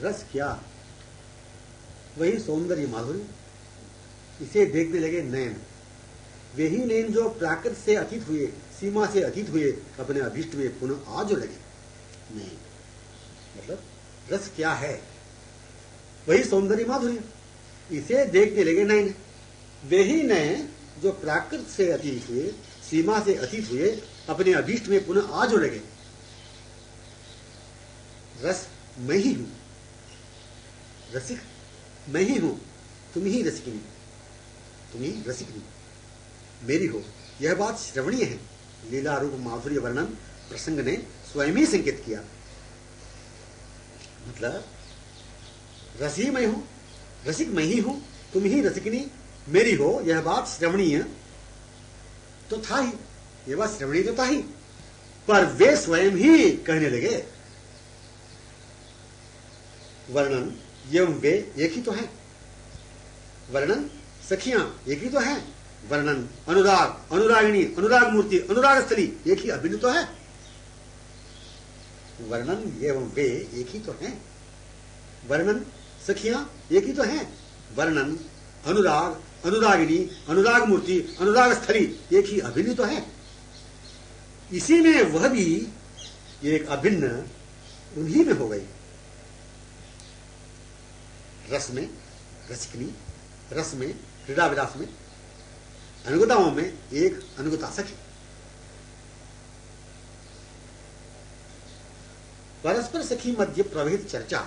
रस क्या? वही सौंदर्य माधुर्य, इसे देखने लगे नयन, वे ही नयन जो प्राकृत से अतीत हुए, सीमा से अतीत हुए, अपने अभीष्ट में पुनः आज लगे। नहीं, मतलब रस क्या है? वही सौंदर्य माधुर्य, इसे देखने लगे नयन, वे ही नयन जो प्राकृत से अतीत हुए, सीमा से अतीत हुए, अपने अभीष्ट में पुनः आज लगे। रस मैं ही हूं, रसिक मैं ही हूं, तुम ही रसिकनी, तुम ही रसिकनी मेरी हो। यह बात श्रवणीय है। लीला रूप माधुर्य वर्णन प्रसंग ने स्वयं ही संकेत किया। मतलब रस ही मैं हूं, रसिक मैं ही हूं, तुम ही रसिकनी मेरी हो। यह बात श्रवणीय तो था ही, यह बात श्रवणीय तो था ही, पर वे स्वयं ही कहने लगे। वर्णन एवं वे एक ही तो है, वर्णन सखियां एक ही तो है, वर्णन अनुराग अनुरागिणी अनुराग मूर्ति अनुराग स्थली एक ही अभिन्न तो है। वर्णन एवं वे एक ही तो है, वर्णन सखियां एक ही तो है, वर्णन अनुराग अनुरागिणी अनुराग मूर्ति अनुराग स्थली एक ही अभिन्न तो है। इसी में वह भी एक अभिन्न उन्हीं में हो गई। रस में रसिकनी, रस में क्रीड़ा विलास में, अनुगताओं में एक अनुगता सखी। परस्पर सखी मध्य प्रवहित चर्चा,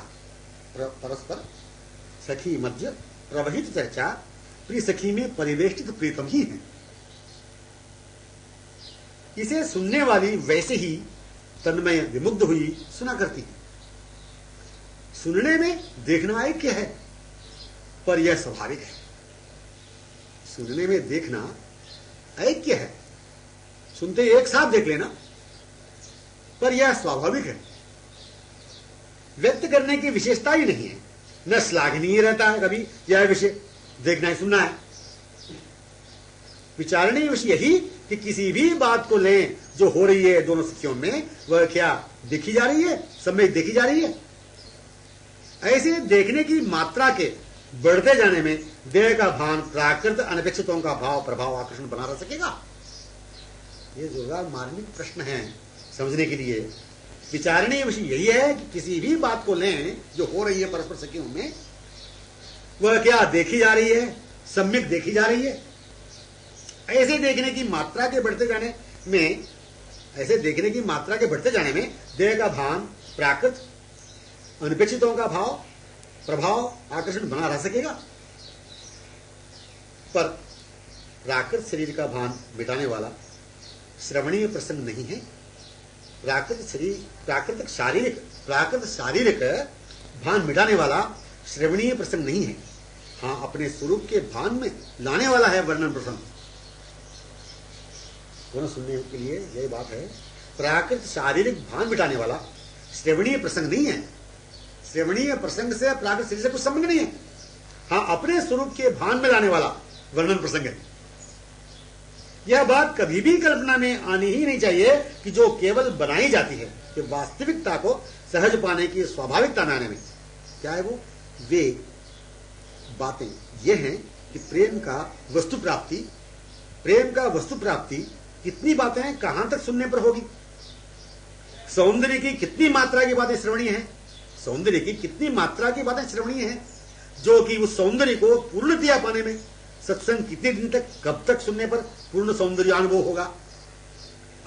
परस्पर सखी मध्य प्रवहित चर्चा प्रिय सखी में परिवेष्टित प्रीतम ही है। इसे सुनने वाली वैसे ही तन्मय विमुग्ध हुई सुना करती है। सुनने में देखना ऐक्य है, पर यह स्वाभाविक है। सुनने में देखना ऐक्य है, सुनते एक साथ देख लेना, पर यह स्वाभाविक है। व्यक्त करने की विशेषता ही नहीं है, न श्लाघनीय रहता है कभी यह विषय देखना है सुनना है। विचारणीय विषय यही कि किसी भी बात को लें जो हो रही है दोनों स्थितियों में, वह क्या देखी जा रही है, सम्यक देखी जा रही है। ऐसे देखने की मात्रा के बढ़ते जाने में देह का भान प्राकृत अनपेक्षितों का भाव प्रभाव आकर्षण बना रह सकेगा। ये जोरदार मार्मिक प्रश्न है समझने के लिए। विचारणीय विषय यही है कि किसी भी बात को लें जो हो रही है परस्पर सखियों में, वह क्या देखी जा रही है, सम्यक देखी जा रही है। ऐसे देखने की मात्रा के बढ़ते जाने में, ऐसे देखने की मात्रा के बढ़ते जाने में देह का भान प्राकृत अनपेक्षितों का भाव प्रभाव आकर्षण बना रह सकेगा, पर प्राकृत शरीर का भान मिटाने वाला श्रवणीय प्रसंग नहीं है। प्राकृत शारीरिक भान मिटाने वाला श्रवणीय प्रसंग नहीं है। हाँ, अपने स्वरूप के भान में लाने वाला है वर्णन प्रसंग। दोनों सुनने के लिए यही बात है। प्राकृत शारीरिक भान मिटाने वाला श्रवणीय प्रसंग नहीं है। श्रवणीय प्रसंग से प्राकृत शरीर से कुछ संबंध नहीं है। हाँ, अपने स्वरूप के भान में लाने वाला वर्णन प्रसंग है। यह बात कभी भी कल्पना में आनी ही नहीं चाहिए कि जो केवल बनाई जाती है, कि वास्तविकता को सहज पाने की स्वाभाविकता में आने में। क्या है वो? वे बातें ये हैं कि प्रेम का वस्तु प्राप्ति कितनी बातें हैं, कहां तक सुनने पर होगी। सौंदर्य की कितनी मात्रा की बातें श्रवणीय हैं, सौंदर्य की कितनी मात्रा की बातें श्रवणीय हैं, जो कि उस सौंदर्य को पूर्णतया पाने में सत्संग कितने दिन तक, कब तक सुनने पर पूर्ण सौंदर्य अनुभव होगा।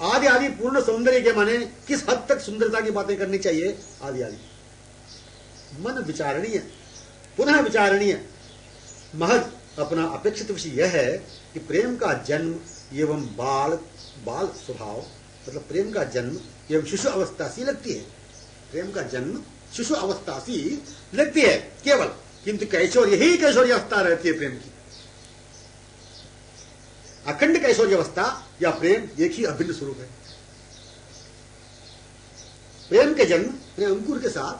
आदि आदि पूर्ण सौंदर्य के माने किस हद तक सुंदरता की बातें करनी चाहिए, आदि आदि। मन विचारणीय, पुनः विचारणीय महज अपना अपेक्षित विषय यह है कि प्रेम का जन्म एवं बाल स्वभाव, मतलब प्रेम का जन्म एवं शिशु अवस्था सी लगती है। प्रेम का जन्म शिशु अवस्था सी लगती है केवल, किंतु कैशोर यही कैशोर्य अवस्था रहती है प्रेम की। अखंड कैशोर्य अवस्था या प्रेम एक ही अभिन्न स्वरूप है। प्रेम के जन्म प्रेम अंकुर के साथ,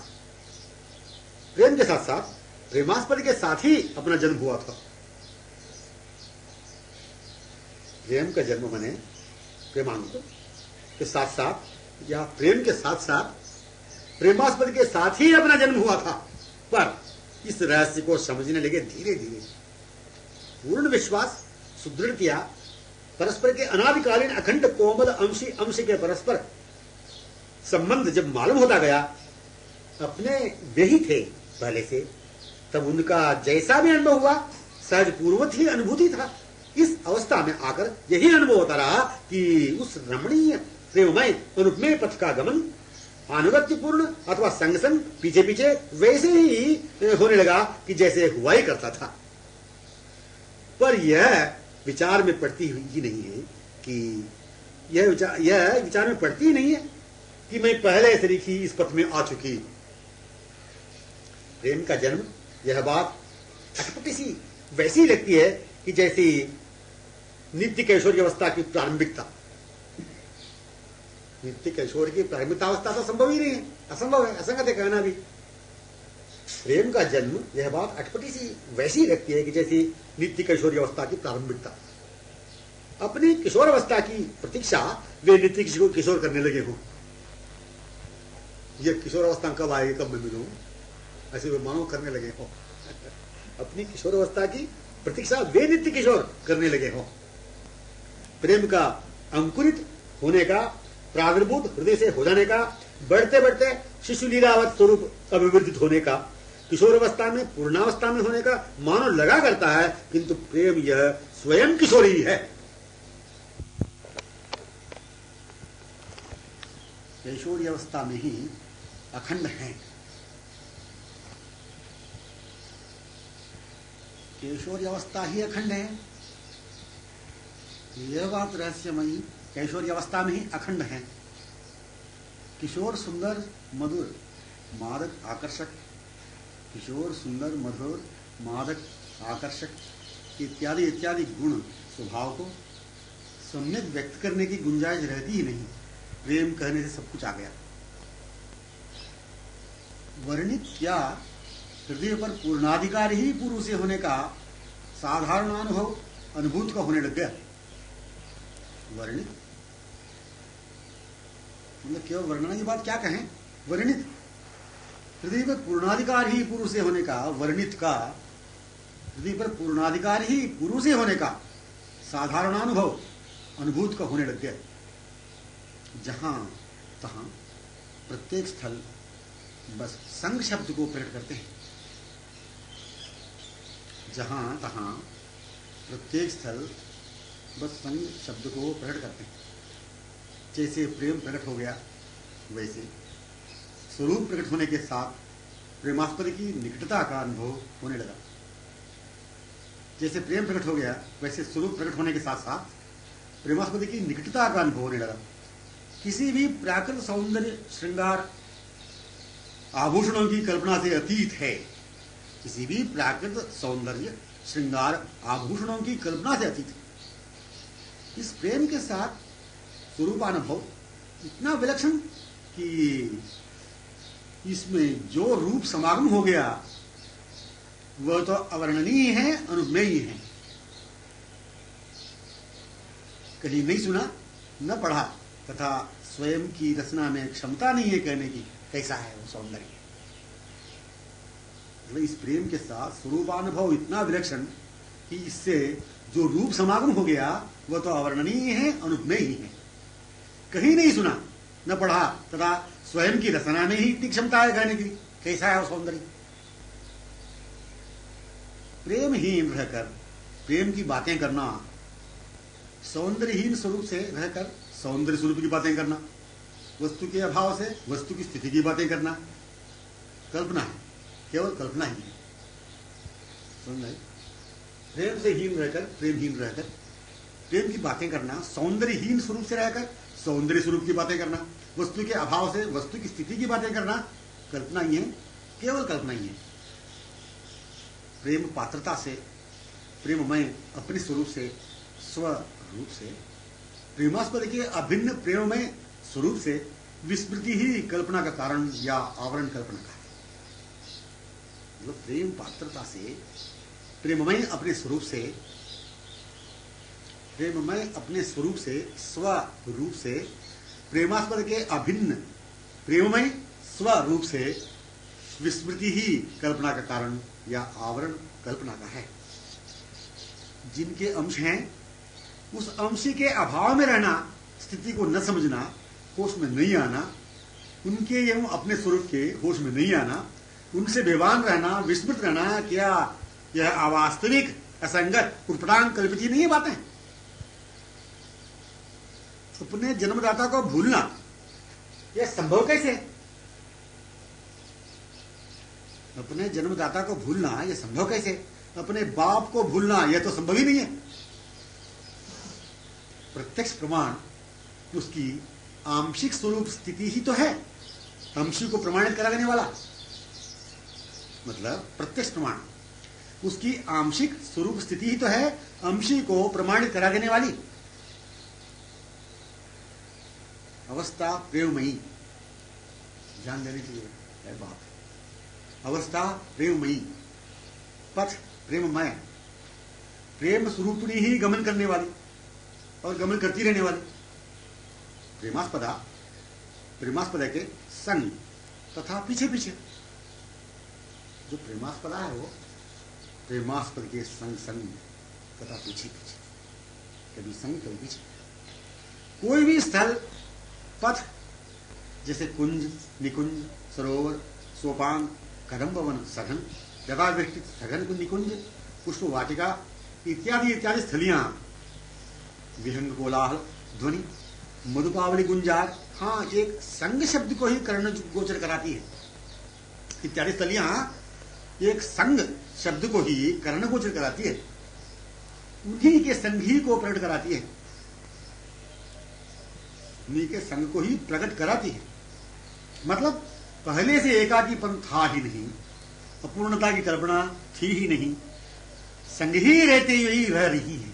प्रेम के साथ साथ प्रेमास्पद के साथ ही अपना जन्म हुआ था। प्रेम का जन्म माने प्रेमांकुर के साथ साथ या प्रेम के साथ साथ प्रेमास्पद के साथ ही अपना जन्म हुआ था। पर इस रहस्य को समझने लगे धीरे धीरे। पूर्ण विश्वास सुदृढ़ किया। परस्पर के अनादिकालीन अखंड कोमल अंशी अंश के परस्पर संबंध जब मालूम होता गया, अपने वे ही थे पहले से, तब उनका जैसा भी अनुभव हुआ सहज पूर्वत ही अनुभूति था। इस अवस्था में आकर यही अनुभव होता रहा कि उस रमणीय प्रेममय अनुपमेय पथ का गमन अनुगत्यपूर्ण अथवा संग संग पीछे पीछे वैसे ही होने लगा कि जैसे हुआ ही करता था। पर यह विचार में पड़ती हुई ही नहीं है कि यह विचार में पड़ती ही नहीं है कि मैं पहले से ही इस पथ में आ चुकी। प्रेम का जन्म, यह बात अटपटी सी वैसी लगती है कि जैसी नित्य कैशोरी अवस्था की प्रारंभिकता। नित्य कैशोर की प्रारंभिक अवस्था तो संभव ही नहीं है, असंभव है, असंगत है कहना भी। प्रेम का जन्म, यह बात अटपटी सी वैसी लगती है कि जैसी नित्य किशोरी अवस्था की प्रारंभिकता। अपनी किशोर अवस्था की प्रतीक्षा वे नित्य किशोर करने लगे हों। यह किशोर अवस्था कब आएगी, कब मैं मिलूं, ऐसे वे मानो करने लगे हों। अपनी किशोर अवस्था की प्रतीक्षा वे नित्य किशोर करने लगे हों। प्रेम का अंकुरित होने का, प्रादुर्भूत हृदय से हो जाने का, बढ़ते बढ़ते शिशु लीलावत स्वरूप अभिवृद्धित होने का, किशोर अवस्था में पूर्णावस्था में होने का मानो लगा करता है, किंतु प्रेम यह स्वयं किशोरी है। किशोरी अवस्था में ही अखंड है। किशोरी अवस्था ही अखंड है, यह बात रहस्यमयी। किशोरी अवस्था में ही अखंड है। किशोर सुंदर मधुर मादक आकर्षक, किशोर सुंदर मधुर मादक आकर्षक इत्यादि इत्यादि गुण स्वभाव को सम्यक व्यक्त करने की गुंजाइश रहती ही नहीं। प्रेम कहने से सब कुछ आ गया। वर्णित क्या हृदय पर पूर्णाधिकार ही पूर्व से होने का साधारण अनुभव अनुभूत का होने लग गया। वर्णित मतलब केवल वर्णना की बात क्या कहें, वर्णित हृदय पर पूर्णाधिकार ही पूर्व से होने का, वर्णित का हृदय पर पूर्णाधिकार ही पूर्व से होने का साधारण अनुभव अनुभूत का होने लग गया। जहां तहां प्रत्येक स्थल बस संग शब्द को प्रकट करते हैं। जहां तहां प्रत्येक स्थल बस संग शब्द को प्रकट करते हैं। जैसे प्रेम प्रकट हो गया, वैसे स्वरूप प्रकट होने के साथ प्रेमास्पद की निकटता का अनुभव होने लगा। जैसे प्रेम प्रकट हो गया, वैसे स्वरूप प्रकट होने के साथ साथ प्रेमास्पद की निकटता का अनुभव होने लगा। किसी भी प्राकृत सौंदर्य श्रृंगार आभूषणों की कल्पना से अतीत है। किसी भी प्राकृत सौंदर्य श्रृंगार आभूषणों की कल्पना से अतीत है। इस प्रेम के साथ स्वरूपानुभव इतना विलक्षण कि इसमें जो रूप समागम हो गया वह तो अवर्णनीय है, अनुमेय है। कहीं नहीं सुना न पढ़ा तथा स्वयं की रचना में क्षमता नहीं है कहने की कैसा है वो सौंदर्य। इस प्रेम के साथ स्वरूपानुभव इतना विलक्षण कि इससे जो रूप समागम हो गया वह तो अवर्णनीय है, अनुपमेय ही है। कहीं नहीं सुना न पढ़ा तथा स्वयं की रचना में ही इतनी क्षमता है कहने की कैसा है वो सौंदर्य। प्रेमहीन रहकर प्रेम की बातें करना, सौंदर्यहीन स्वरूप से रहकर सौंदर्य स्वरूप की बातें करना, वस्तु के अभाव से वस्तु की स्थिति की बातें करना कल्पना है, केवल कल्पना ही है। समझ? प्रेम से हीन रहकर प्रेमहीन रहकर प्रेम की बातें करना, सौंदर्यहीन स्वरूप से रहकर सौंदर्य स्वरूप की बातें करना, वस्तु के अभाव से वस्तु की स्थिति की बातें करना कल्पना ही है, केवल कल्पना ही है। प्रेम पात्रता से प्रेममय अपने स्वरूप से स्वरूप से प्रेमास्पद के अभिन्न प्रेममय स्वरूप से विस्मृति ही कल्पना का कारण या आवरण कल्पना का है। मतलब प्रेम पात्रता से प्रेममय अपने स्वरूप से प्रेममय अपने स्वरूप से स्वरूप से प्रेमास्पद के अभिन्न प्रेममय स्वरूप से विस्मृति ही कल्पना का कारण या आवरण कल्पना का है। जिनके अंश हैं उस अंश के अभाव में रहना, स्थिति को न समझना, होश में नहीं आना, उनके एवं अपने स्वरूप के होश में नहीं आना, उनसे बेवान रहना, विस्मृत रहना, क्या यह अवास्तविक, असंगत, उटपटांग, कल्पित नहीं है बातें? अपने जन्मदाता को भूलना यह संभव कैसे? अपने जन्मदाता को भूलना यह संभव कैसे? अपने बाप को भूलना यह तो संभव ही नहीं है। प्रत्यक्ष प्रमाण उसकी आंशिक स्वरूप स्थिति ही तो है, अंशी को प्रमाणित कराने वाला। मतलब प्रत्यक्ष प्रमाण उसकी आंशिक स्वरूप स्थिति ही तो है, अंशी को प्रमाणित करा देने वाली। अवस्था प्रेममयी, ध्यान देने के लिए है बात। अवस्था प्रेममयी, पथ प्रेममय, प्रेम स्वरूपिणी ही गमन करने वाली और गमन करती रहने वाली। प्रेमास्पदा, प्रेमास्पदा के संग तथा पीछे पीछे। जो प्रेमास्पदा है वो प्रेमास्पद के संग संग तथा पीछे पीछे, कभी संग कभी पीछे। कोई भी स्थल, पथ, जैसे कुंज, निकुंज, सरोवर, सोपान, कदम्ब वन, सघन, जगावेष्टित सघन निकुंज, पुष्प वाटिका इत्यादि इत्यादि स्थलियां, विहंग कोलाहल ध्वनि, मधुपावली गुंजार, हाँ एक संग शब्द को ही कर्ण गोचर कराती है। इत्यादि स्थलियां एक संग शब्द को ही कर्ण गोचर कराती है, उन्हीं के संग ही को प्रकट कराती है, उन्हीं के संग को ही प्रकट कराती है। मतलब पहले से एकाकीपन था ही नहीं, अपूर्णता की कल्पना थी ही नहीं, संग ही रहते हुए ही रह रही है,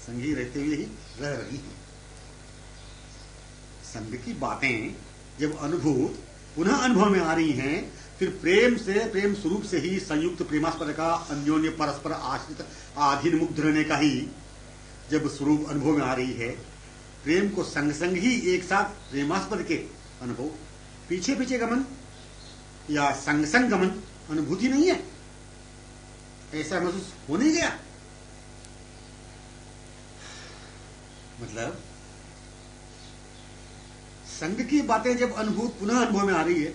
संग ही रहते हुए ही रह रही है। संग की बातें जब अनुभूत पुनः अनुभव में आ रही हैं, फिर प्रेम से, प्रेम स्वरूप से ही संयुक्त प्रेमास्पद का अन्योन्य परस्पर आश्रित आधीन मुग्ध रहने का ही जब स्वरूप अनुभव में आ रही है, प्रेम को संग संग ही एक साथ प्रेमास्पद के अनुभव, पीछे पीछे गमन या संग संग गमन अनुभूति नहीं है, ऐसा महसूस हो नहीं गया। मतलब संग की बातें जब अनुभूत पुनः अनुभव में आ रही है,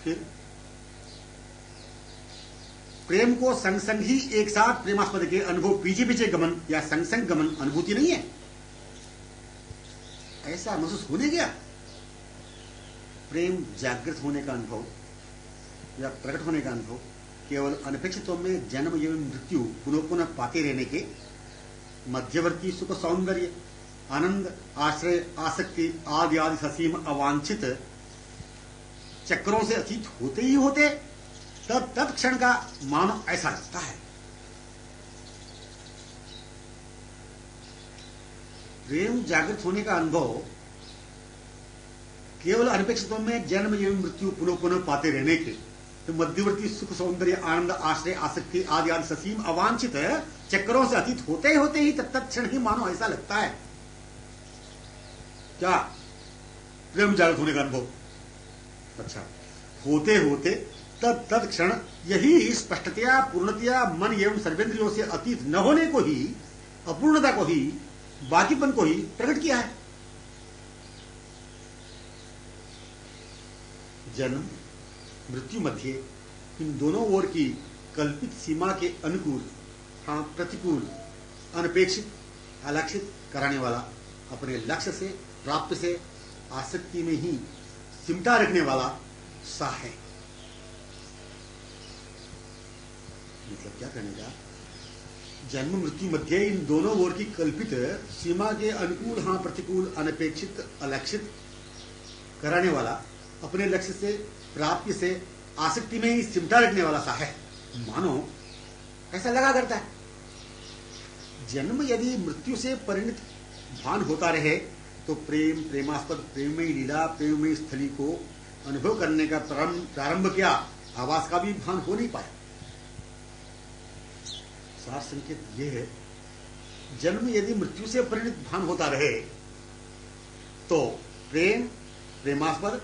फिर प्रेम को संग संग ही एक साथ प्रेमास्पद के अनुभव, पीछे पीछे गमन या संग संग गमन अनुभूति नहीं है, ऐसा महसूस होने गया। प्रेम जागृत होने का अनुभव या प्रकट होने का अनुभव केवल अनपेक्षितों में जन्म एवं मृत्यु पुनः पुनः पाते रहने के मध्यवर्ती सुख, सौंदर्य, आनंद, आश्रय, आसक्ति आदि आदि ससीम अवांछित चक्रों से अतीत होते ही होते तत्क्षण का मानो ऐसा लगता है। प्रेम जागृत होने का अनुभव केवल अनपेक्षितों में जन्म एवं मृत्यु पुनः पुनः पाते रहने के तो मध्यवर्ती सुख, सौंदर्य, आनंद, आश्रय, आसक्ति आदि आदि ससीम अवांछित चक्रों से अतीत होते ही तत्क्षण ही मानो ऐसा लगता है। क्या? प्रेम जागृत होने का अनुभव। अच्छा, होते होते तत्क्षण यही स्पष्टतया, पूर्णतया मन एवं सर्वेंद्रियों से अतीत न होने को ही, अपूर्णता को ही, बाकीपन को ही प्रकट किया है। जन्म मृत्यु मध्य इन दोनों ओर की कल्पित सीमा के अनुकूल, हाँ प्रतिकूल, अनपेक्षित, अलक्षित कराने वाला, अपने लक्ष्य से, प्राप्त से आसक्ति में ही सिमटा रखने वाला सा है। मतलब क्या कहने का? जन्म मृत्यु मध्य इन दोनों ओर की कल्पित सीमा के अनुकूल, हाँ प्रतिकूल, अनपेक्षित, अलक्षित कराने वाला, अपने लक्ष्य से, प्राप्ति से आसक्ति में ही सिमटा रखने वाला सा है। मानो ऐसा लगा करता है। जन्म यदि मृत्यु से परिणत भान होता रहे तो प्रेम, प्रेमास्पद, प्रेममयी लीला, प्रेममयी स्थली को अनुभव करने का प्रारंभ क्या, आवास का भी भान हो नहीं पाया। सार संकेत यह है, जन्म यदि मृत्यु से परिणत भान होता रहे तो प्रेम, प्रेमास्पद,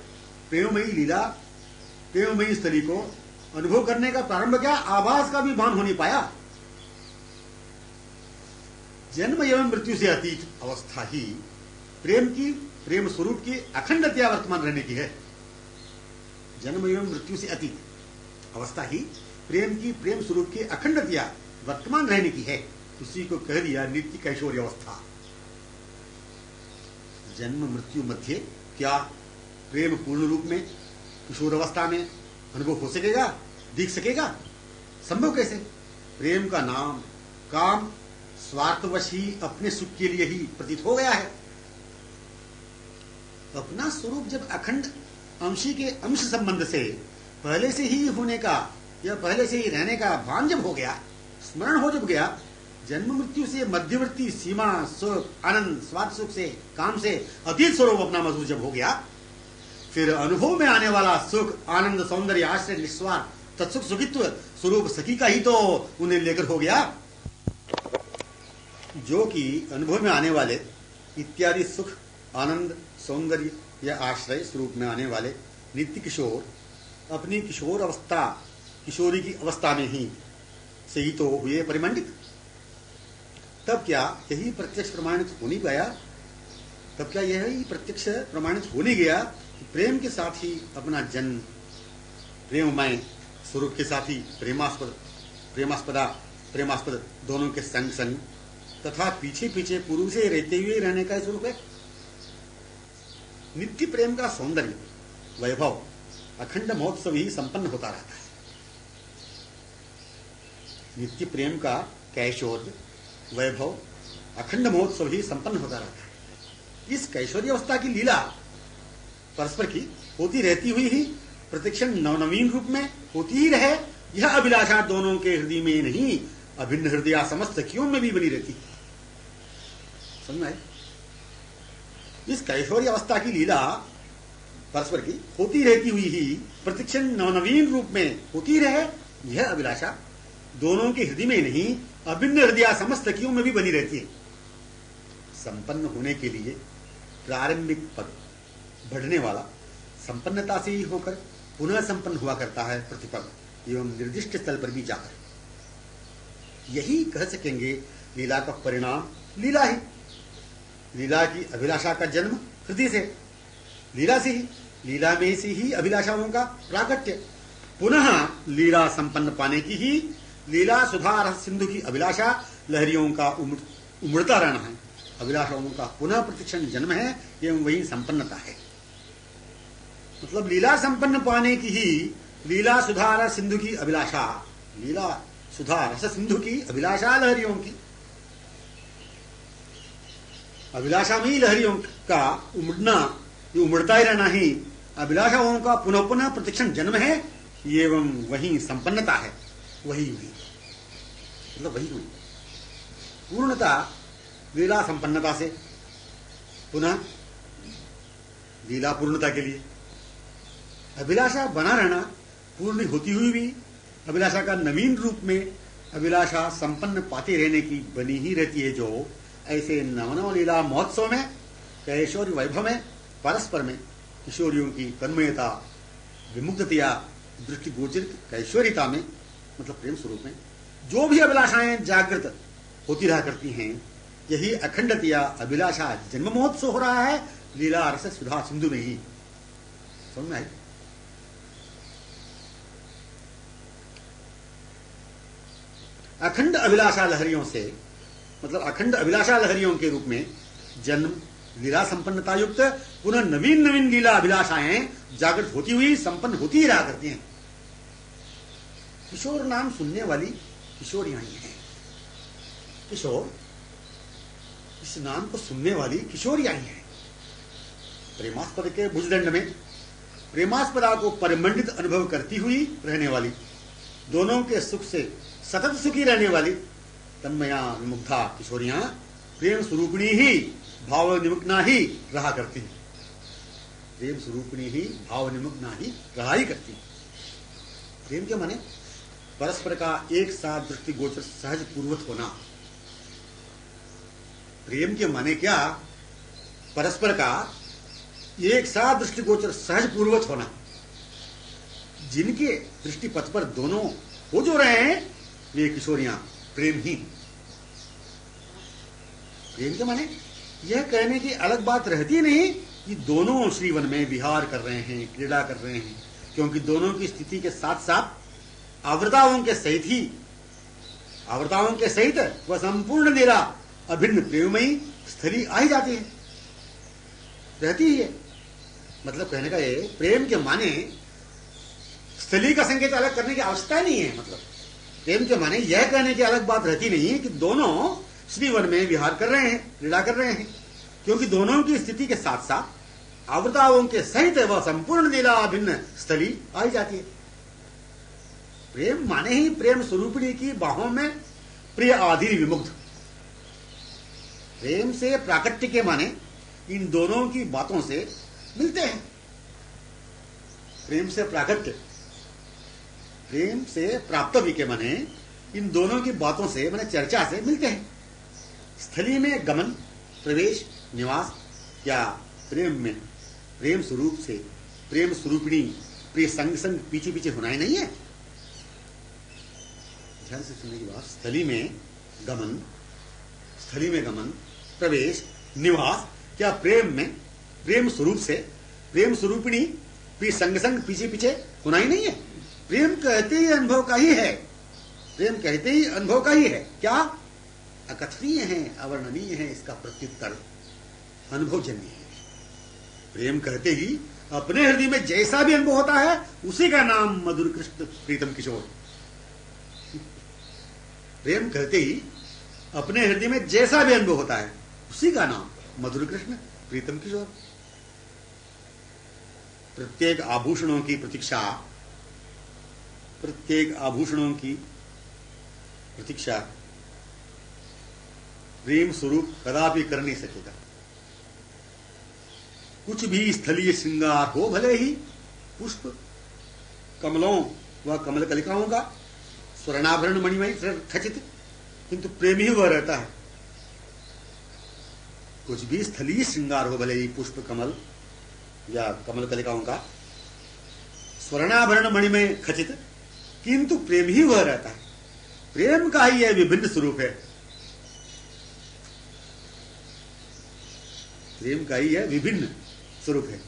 प्रेममयी लीला, प्रेममयी स्थली को अनुभव करने का प्रारंभ क्या, आभास का भी भान हो नहीं पाया। जन्म एवं मृत्यु से अतीत अवस्था ही प्रेम की, प्रेम स्वरूप की अखंडतया वर्तमान रहने की है। जन्म एवं मृत्यु से अतीत अवस्था ही प्रेम की, प्रेम स्वरूप की अखंडतया वर्तमान रहने की है। उसी को कह दिया नित्य कैशोर्य अवस्था। जन्म मृत्यु मध्य क्या प्रेम पूर्ण रूप में किशोर अवस्था में अनुभव हो सकेगा, दिख सकेगा? संभव कैसे? प्रेम का नाम काम स्वार्थवश ही अपने सुख के लिए ही प्रतीत हो गया है। अपना स्वरूप जब अखंड अंशी के अंश संबंध से पहले से ही होने का या पहले से ही रहने का भान जब हो गया, स्मरण हो जब गया, जन्म मृत्यु से मध्यवर्ती सीमा सुख आनंद स्वार्थ सुख से काम से अतीत स्वरूप अपना महसूस जब हो गया, फिर अनुभव में आने वाला सुख आनंद सौंदर्य आश्रय निस्वार्थ तत्सुख सुखित्व स्वरूप सखी का ही तो उन्हें लेकर हो गया। जो कि अनुभव में आने वाले इत्यादि सुख आनंद सौंदर्य या आश्रय स्वरूप में आने वाले नित्य किशोर अपनी किशोर अवस्था किशोरी की अवस्था में ही से ही तो हुए परिमंडित। तब क्या यही प्रत्यक्ष प्रमाणित हो नहीं पाया? तब क्या यही प्रत्यक्ष प्रमाणित हो नहीं गया कि प्रेम के साथ ही अपना जन्म, प्रेममय स्वरूप के साथ ही प्रेमास्पद दोनों के संग संग तथा पीछे पीछे पूर्व से रहते हुए रहने का स्वरूप है। नित्य प्रेम का सौंदर्य वैभव अखंड महोत्सव ही संपन्न होता रहता है। नित्य प्रेम का कैशोर वैभव अखंड महोत्सव ही संपन्न होता रहता है। इस कैशोर्य अवस्था की लीला परस्पर की होती रहती हुई ही प्रतिक्षण नवनवीन रूप में होती ही रहे, यह अभिलाषा दोनों के हृदय में नहीं अभिन्न हृदय समस्त सखियों में भी बनी रहती। समझ में? इस कैशोर्य अवस्था की लीला परस्पर की होती रहती हुई ही प्रतिक्षण नवनवीन रूप में होती रहे, यह अभिलाषा दोनों के हृदय में नहीं अभिन्न हृदय समस्त सखियों में भी बनी रहती है। संपन्न होने के लिए प्रारंभिक पद बढ़ने वाला संपन्नता से ही होकर पुनः संपन्न हुआ करता है प्रतिपद एवं निर्दिष्ट स्थल पर भी जाकर। यही कह सकेंगे लीला का परिणाम लीला ही। लीला की अभिलाषा का जन्म हृदय से, लीला से ही, लीला में से ही अभिलाषाओं का प्राकट्य। पुनः लीला संपन्न पाने की ही लीला सुधा रस सिंधु की अभिलाषा लहरियों का उमड़ता रहना है। अभिलाषाओं का पुनः प्रतिक्षण जन्म है एवं वही संपन्नता है। मतलब लीला संपन्न पाने की ही लीला सुधा रस सिंधु की अभिलाषा, लीला सुधा रस सिंधु की अभिलाषा लहरियों की अभिलाषा में ही लहरियों का उमड़ना, ये उमड़ता ही रहना ही अभिलाषाओं का पुनः पुनः प्रतिक्षण जन्म है एवं वही संपन्नता है। वही हुई, मतलब वही हुई पूर्णता लीला संपन्नता से पुनः लीला पूर्णता के लिए अभिलाषा बना रहना पूर्ण होती हुई भी अभिलाषा का नवीन रूप में अभिलाषा संपन्न पाते रहने की बनी ही रहती है। जो ऐसे नवनव लीला महोत्सव में कैशोर्य वैभव में परस्पर में किशोरियों की तन्मयता विमुग्धतया दृष्टिगोचरित कैशोर्यता में मतलब प्रेम स्वरूप में जो भी अभिलाषाएं जागृत होती रहा करती हैं, यही अखंडतया अभिलाषा जन्म महोत्सव हो रहा है लीला रस सुधा सिंधु में ही। समझ में आई? अखंड अभिलाषा लहरियों से मतलब अखंड अभिलाषा लहरियों के रूप में जन्म लीला संपन्नता युक्त पुनः नवीन नवीन लीला अभिलाषाएं जागृत होती हुई संपन्न होती ही रहा करती हैं। किशोर नाम सुनने वाली किशोरियां ही हैं। किशोर इस नाम को सुनने वाली किशोरियां ही हैं। प्रेमास्पद के भुजदंड में प्रेमास्पदा को परिमंडित अनुभव करती हुई रहने वाली, दोनों के सुख से सतत सुखी रहने वाली तन्मया विमुग्धा किशोरियां प्रेम स्वरूपिणी ही भाव निमग्ना ही रहा करती हैं। प्रेम स्वरूपिणी ही भाव निमग्ना ही रहा ही करती हैं। प्रेम के माने परस्पर का एक साथ दृष्टिगोचर सहज पूर्वक होना। प्रेम के माने क्या? परस्पर का एक साथ दृष्टिगोचर सहज पूर्वक होना। जिनके दृष्टि पथ पर दोनों हो जो रहे हैं वे किशोरियां प्रेम ही। प्रेम के माने यह कहने की अलग बात रहती नहीं कि दोनों श्रीवन में विहार कर रहे हैं, क्रीड़ा कर रहे हैं, क्योंकि दोनों की स्थिति के साथ साथ आवृताओं के सहित वह संपूर्ण निरा अभिन्न प्रेममयी स्थली आ ही जाती है, रहती ही है। मतलब कहने का ये प्रेम के माने स्थली का संकेत अलग करने की आवश्यकता नहीं है। मतलब प्रेम के माने यह कहने की अलग बात रहती नहीं है कि दोनों श्रीवन में विहार कर रहे हैं, क्रीड़ा कर रहे हैं, क्योंकि दोनों की स्थिति के साथ साथ आवृताओं के सहित वह संपूर्ण लीला अभिन्न स्थली आई जाती है। प्रेम माने ही प्रेम स्वरूपिणी की बाहों में प्रिय आधीन विमुग्ध। प्रेम से प्राकट्य के माने इन दोनों की बातों से मिलते हैं। प्रेम से प्राकट्य, प्रेम से प्राप्तव्य के माने इन दोनों की बातों से माने चर्चा से मिलते हैं। स्थली में गमन, प्रवेश, निवास या प्रेम में प्रेम स्वरूप से प्रेम स्वरूपिणी प्रिय संग संग पीछे पीछे होना ही नहीं है। ध्यान से सुनने की बात। स्थली में गमन, प्रवेश, निवास क्या प्रेम में प्रेम स्वरूप से प्रेम स्वरूपिणी प्रिय संग संग पीछे पीछे होना ही नहीं है। प्रेम कहते ही अनुभव का ही है। प्रेम कहते ही अनुभव का ही है। क्या अकथनीय है, अवर्णनीय है, इसका प्रत्युत्तर अनुभवजन्य है। प्रेम कहते ही अपने हृदय में जैसा भी अनुभव होता है उसी का नाम मधुर कृष्ण प्रीतम किशोर। प्रेम कहते ही अपने हृदय में जैसा भी अनुभव होता है उसी का नाम मधुर कृष्ण प्रीतम किशोर। प्रत्येक आभूषणों की प्रतीक्षा प्रेम स्वरूप कदापि कर नहीं सकेगा। कुछ भी स्थलीय श्रृंगार हो, भले ही पुष्प कमलों व कमल कलिकाओं का स्वर्णाभरण मणिमय खचित, किंतु प्रेम ही वह रहता है। कुछ भी स्थलीय श्रृंगार हो, भले ही पुष्प कमल या कमल कलिकाओं का स्वर्णाभरण मणिमय खचित, किंतु प्रेम ही वह रहता है। प्रेम का ही यह विभिन्न स्वरूप है। प्रेम का ही यह विभिन्न स्वरूप है।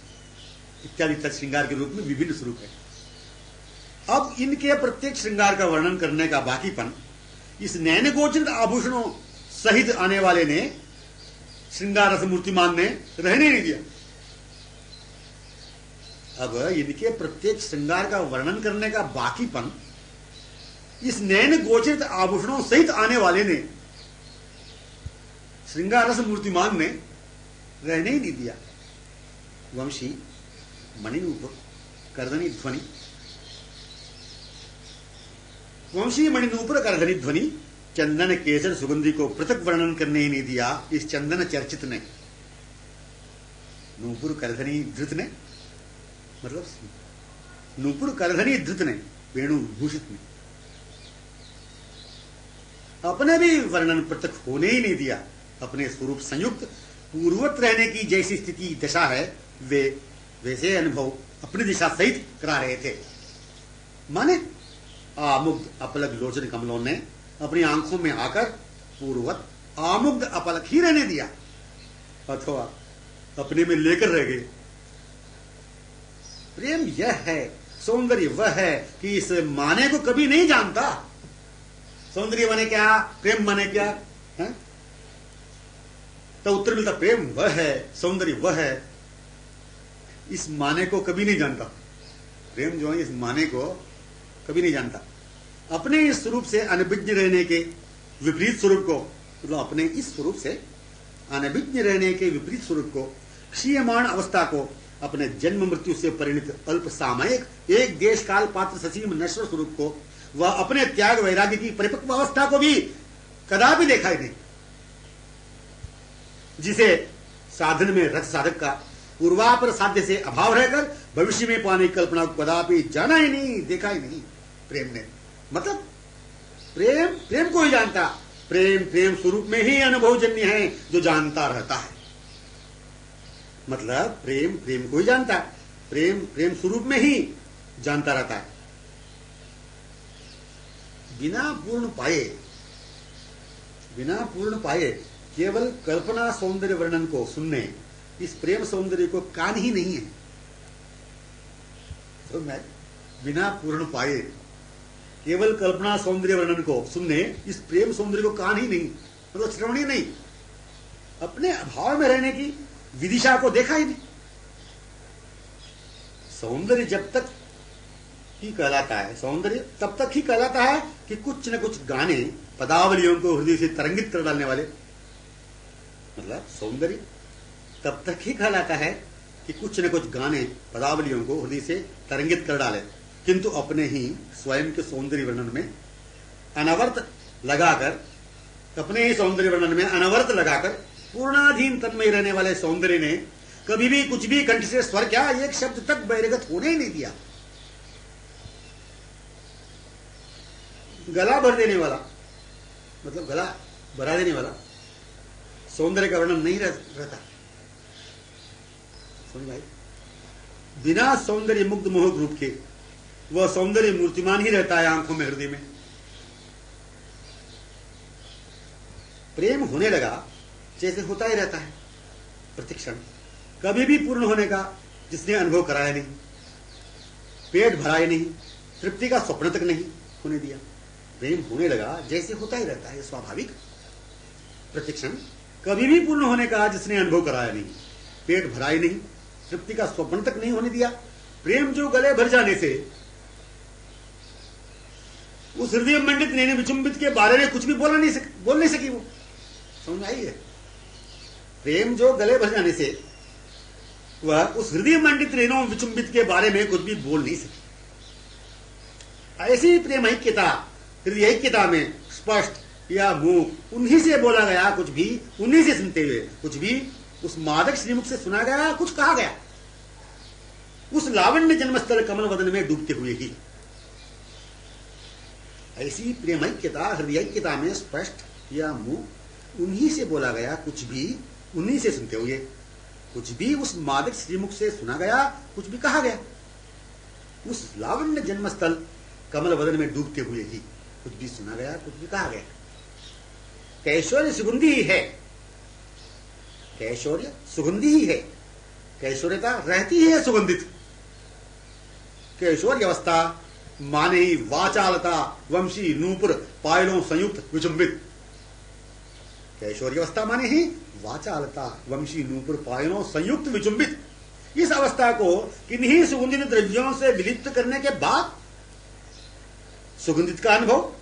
इत्यादि तत् श्रृंगार के रूप में विभिन्न स्वरूप है। अब इनके प्रत्येक श्रृंगार का वर्णन करने का बाकीपन इस नैन गोचरित आभूषणों सहित आने वाले ने, श्रृंगार रस मूर्तिमान ने रहने नहीं दिया। अब इनके प्रत्येक श्रृंगार का वर्णन करने का बाकीपन इस नैन गोचरित आभूषणों सहित आने वाले ने, श्रृंगार रस मूर्तिमान ने रहने ही नहीं दिया। वंशी मणिनूपुर करधनी ध्वनि, वंशी मणिनूपुर करधनी ध्वनि चंदन केसर सुगंधी को पृथक वर्णन करने ही नहीं दिया इस चंदन चर्चित ने, नूपुर करधनी धृत ने, मतलब नूपुर करधनी धृत ने, वेणु भूषित ने अपने भी वर्णन पृथक होने ही नहीं दिया। अपने स्वरूप संयुक्त पूर्ववत रहने की जैसी स्थिति दशा है वे वैसे अनुभव अपनी दिशा सहित करा रहे थे। माने आमुग्ध अपलक लोचन कमलों ने अपनी आंखों में आकर पूर्ववत आमुग्ध अपलक ही रहने दिया, अथवा अपने में लेकर रह गए। प्रेम यह है, सौंदर्य वह है कि इस माने को कभी नहीं जानता। सौंदर्य माने क्या, प्रेम माने क्या है? तो उत्तर मिलता प्रेम वह है, सौंदर्य वह है, इस माने को कभी नहीं जानता। प्रेम जो है इस माने को कभी नहीं जानता। अपने इस स्वरूप से अनभिज्ञ रहने के विपरीत स्वरूप को, मतलब अपने इस स्वरूप से अनभिज्ञ रहने के विपरीत स्वरूप को, क्षीयमाण अवस्था को, अपने जन्म मृत्यु से परिणित अल्प सामयिक एक देश काल पात्र ससीम नश्वर स्वरूप को, वह अपने त्याग वैराग्य की परिपक्व अवस्था को भी कदापि देखा ही नहीं, जिसे साधन में रथ साधक का पूर्वापर साध्य से अभाव रहकर भविष्य में पाने की कल्पना को कदापि जाना ही नहीं, देखा ही नहीं प्रेम ने। मतलब प्रेम को ही जानता। प्रेम स्वरूप में ही अनुभवजन्य है जो जानता रहता है। मतलब प्रेम को ही जानता। प्रेम स्वरूप में ही जानता रहता है। बिना पूर्ण पाए केवल कल्पना सौंदर्य वर्णन को सुनने, इस प्रेम सौंदर्य को कान ही नहीं है। तो मैं बिना पूर्ण पाए केवल कल्पना सौंदर्य वर्णन को सुनने, इस प्रेम सौंदर्य को कान ही नहीं, मतलब श्रवण ही नहीं, अपने अभाव में रहने की विदिशा को देखा ही नहीं। सौंदर्य जब तक ही कहलाता है, सौंदर्य तब तक ही कहलाता है कि कुछ न कुछ गाने पदावलियों को हृदय से तरंगित कर डालने वाले, मतलब सौंदर्य तब तक ही कहलाता है कि कुछ न कुछ गाने पदावलियों को हृदय से तरंगित कर डाले, किंतु अपने ही स्वयं के सौंदर्य वर्णन में अनवर्त लगाकर, अपने ही सौंदर्य वर्णन में अनवर्त लगाकर पूर्णाधीन तन्मय रहने वाले सौंदर्य ने कभी भी कुछ भी कंठ से स्वर क्या एक शब्द तक बहिर्गत होने ही नहीं दिया। गला भर देने वाला, मतलब गला भरा देने वाला सौंदर्य का वर्णन नहीं रहता। समझ भाई, बिना सौंदर्य मुग्ध मोहक रूप के वह सौंदर्य मूर्तिमान ही रहता है आंखों में, हृदय में। प्रेम होने लगा जैसे होता ही रहता है प्रतिक्षण, कभी भी पूर्ण होने का जिसने अनुभव कराया नहीं, पेट भराया नहीं, तृप्ति का स्वप्न तक नहीं होने दिया। प्रेम होने लगा जैसे होता ही रहता है स्वाभाविक प्रतिक्षण, कभी भी पूर्ण होने का जिसने अनुभव कराया नहीं, पेट भराया नहीं, तृप्ति का स्वप्न तक नहीं होने दिया। प्रेम जो गले भर जाने से उस हृदय मंडित नैन विचुंबित के बारे में कुछ भी बोल नहीं सकी वो। समझ में आई है? प्रेम जो गले भर जाने से वह उस हृदय मंडित नैनों विचुंबित के बारे में कुछ भी बोल नहीं सकी। ऐसी प्रेम ऐक्यता, हृदय ऐक्यता में स्पष्ट या मुंह उन्हीं से बोला गया कुछ भी, उन्हीं से सुनते हुए कुछ भी, उस मादक श्रीमुख से सुना गया कुछ कहा गया, उस लावण्य जन्मस्थल कमल वदन में डूबते हुए ही। ऐसी प्रेमैक्यता, हृदयैक्यता में स्पष्ट या मुंह उन्हीं से बोला गया कुछ भी, उन्हीं से सुनते हुए कुछ भी, उस मादक श्रीमुख से सुना गया कुछ भी कहा गया, उस लावण्य जन्मस्थल कमल वदन में डूबते हुए ही कुछ भी सुना गया कुछ भी कहा गया। कैशोर्य सुगंधी ही है, कैशोर्य सुगंधी ही है, कैशोर्यता रहती है सुगंधित। कैशोर्य अवस्था माने ही वाचालता, वंशी नूपुर पायलों संयुक्त विचुंबित। कैशोर्य अवस्था माने ही वाचालता, वंशी नूपुर पायलों संयुक्त विचुंबित। इस अवस्था को किन्हीं सुगंधित द्रव्यों से विलिप्त करने के बाद सुगंधित का अनुभव,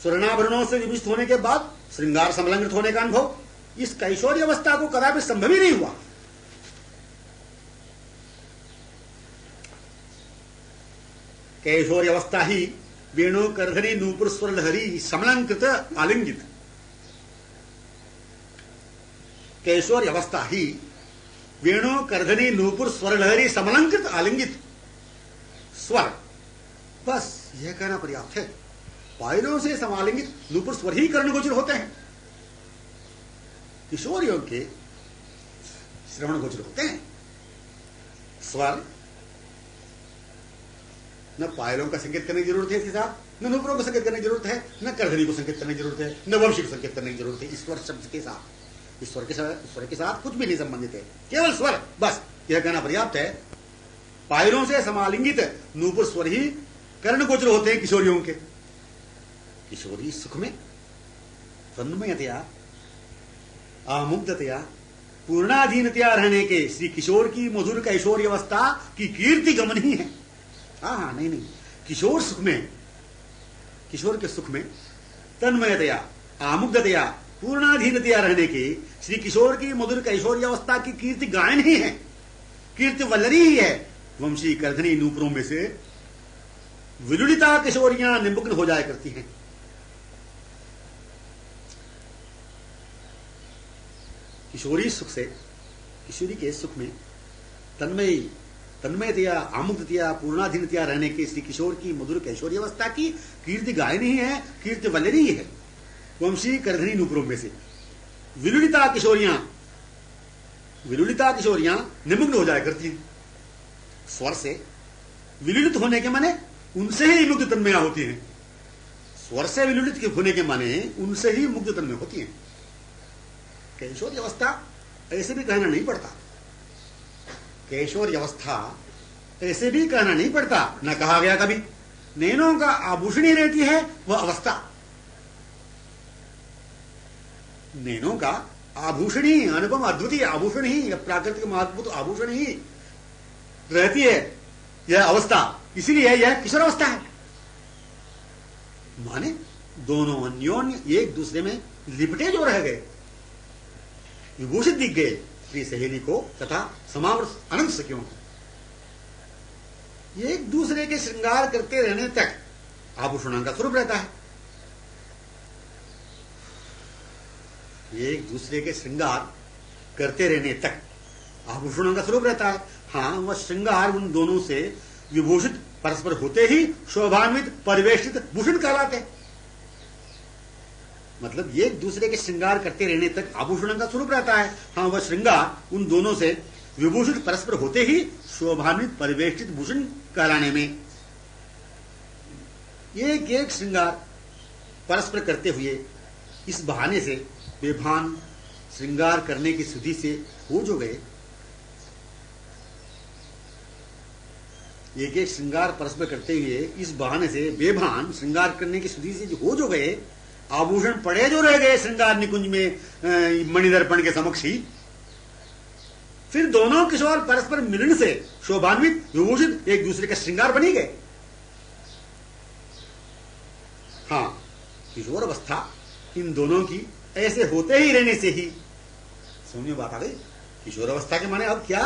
स्वर्णाभरणों से विभूषित होने के बाद श्रृंगार समलंकृत होने का अनुभव, इस कैशोर्य अवस्था को कदापि संभव ही नहीं हुआ। कैशोर्य अवस्था ही वेणु करधनी नूपुर स्वर लहरी समलंकृत आलिंगित। कैशोर्य अवस्था ही वेणु करधनी नूपुर स्वर लहरी समलंकृत आलिंगित। स्वर, बस यह कहना पर्याप्त है। पायलों से समालिंगित नूपुर स्वर ही कर्णगोचर होते हैं, किशोरियों के श्रवण गोचर होते हैं। स्वर न पायलों का संकेत करने की जरूरत है इसके साथ, न नूपुरों को संकेत करने की जरूरत है, न कर्धनी को संकेत करने की जरूरत है, न वंशी को संकेत करने की जरूरत है। ईश्वर शब्द के साथ, ईश्वर के साथ कुछ भी नहीं संबंधित है, केवल स्वर, बस यह कहना पर्याप्त है। पायलों से समालिंगित नूपुर स्वर ही कर्ण गोचर होते हैं किशोरियों के। किशोरी सुख में तन्मयतया, आमुग्धतया, पूर्णाधीनतया रहने के श्री किशोर की मधुर कैशोर्य अवस्था की कीर्ति गमन ही है। हाँ, नहीं, किशोर सुख में, किशोर के सुख में तन्मयतया, आमुग्धतया, पूर्णाधीनतया रहने के श्री किशोर की मधुर कैशोर्य अवस्था की कीर्ति गायन ही है, कीर्ति वल्लरी ही है। वंशी कर्धनी नूपुरों में से विलुलिता किशोरियां निमग्न हो जाया करती हैं। किशोरी सुख से, किशोरी के सुख में तन्मयतया, आमुग्धतया, पूर्णाधीनतया रहने के श्री किशोर की मधुर कैशोर्य अवस्था की कीर्ति गायन ही है, कीर्ति वल्लरी ही है। वंशी कर्धनी नूपुरों में से विलुलिता किशोरियां निमग्न हो जाया करती हैं। स्वर से विलुलित होने के माने उनसे ही मुग्ध तन्मया होती हैं। स्वर से विलुलित होने के माने उनसे ही मुग्ध तन्मय होती हैं। कैशोर अवस्था ऐसे भी कहना नहीं पड़ता, कैशोर अवस्था ऐसे भी कहना नहीं पड़ता, न कहा गया कभी। नैनों का आभूषणी रहती है वह अवस्था, नैनों का आभूषणी, अनुपम अद्वितीय आभूषण ही, प्राकृतिक महत्वपूर्ण आभूषण ही रहती है यह अवस्था, इसीलिए यह किशोर अवस्था है। माने दोनों अन्योन्य एक दूसरे में लिपटे जो रह गए, विभूषित दिख गए प्रिय सहेली को तथा समावर अनंत सखियों को। एक दूसरे के श्रृंगार करते रहने तक आभूषणों का स्वरूप रहता है। एक दूसरे के श्रृंगार करते रहने तक आभूषणों का स्वरूप रहता है। हाँ, वह श्रृंगार उन दोनों से विभूषित परस्पर होते ही शोभान्वित परिवेष्टित भूषण कहलाते। मतलब एक दूसरे के श्रृंगार करते रहने तक आभूषणों का स्वरूप रहता है। हाँ, वह श्रृंगार उन दोनों से विभूषित परस्पर होते ही शोभान्वित परिवेष्टित भूषण कहलाने में एक एक श्रृंगार परस्पर करते हुए इस बहाने से बेभान श्रृंगार करने की सुधि से हो जो गए, एक एक श्रृंगार परस्पर करते हुए इस बहाने से बेभान श्रृंगार करने की सुधि से जो हो जो गए, आभूषण पड़े जो रह गए श्रृंगार निकुंज में मणिदर्पण के समक्ष ही, फिर दोनों किशोर परस्पर मिलन से शोभान्वित विभूषित एक दूसरे का श्रृंगार बनी गए। हाँ, किशोर अवस्था इन दोनों की ऐसे होते ही रहने से ही, समझ में बात आ गई। किशोर अवस्था के माने अब क्या,